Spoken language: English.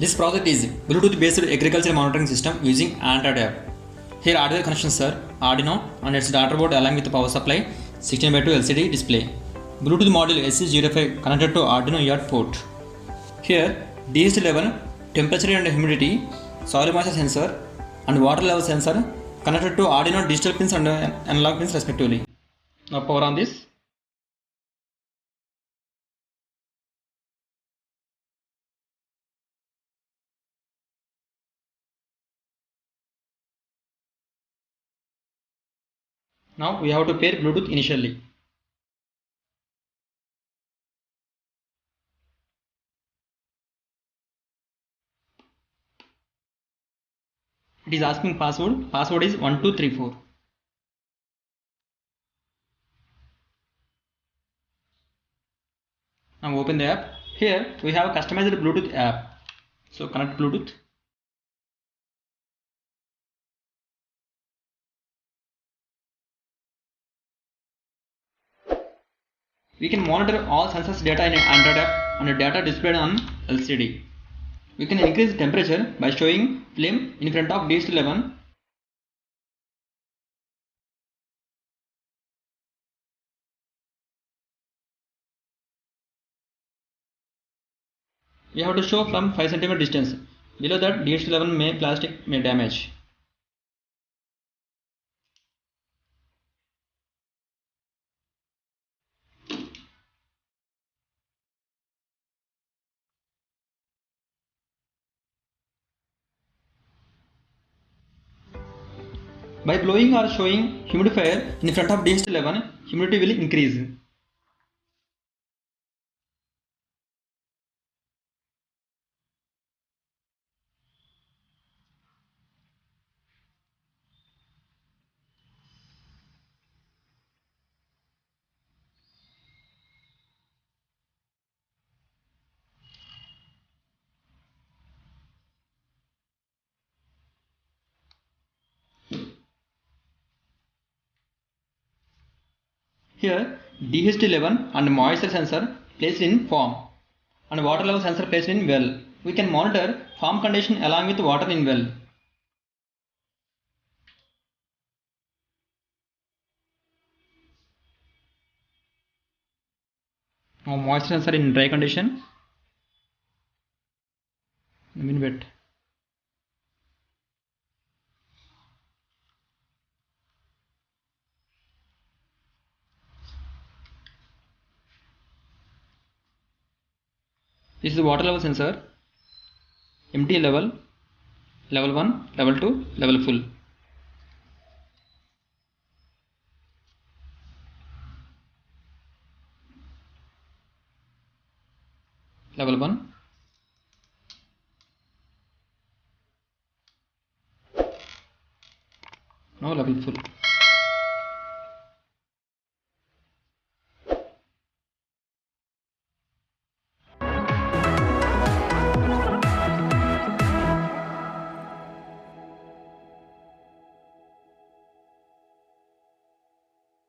This project is Bluetooth based agriculture monitoring system using Android app. Here hardware connections are Arduino and its daughter board along with the power supply, 16:2 LCD display. Bluetooth module SC05 connected to Arduino UART port. Here DHT11 temperature and humidity, soil moisture sensor and water level sensor connected to Arduino digital pins and analog pins respectively. Now power on this. Now we have to pair Bluetooth initially. It is asking password. Password is 1234. Now open the app. Here we have customized Bluetooth app. So connect Bluetooth. We can monitor all sensors data in an Android app and data displayed on LCD. We can increase temperature by showing flame in front of DHT11. We have to show from 5 cm distance. Below that DHT11 plastic may damage. By blowing or showing humidifier in front of DHT11, humidity will increase. Here DHT11 and moisture sensor placed in farm and water level sensor placed in well. We can monitor farm condition along with water in well. Now moisture sensor in dry condition. Wet. This is the water level sensor. Empty level, level 1, level 2, level full. Level 1. Now level full.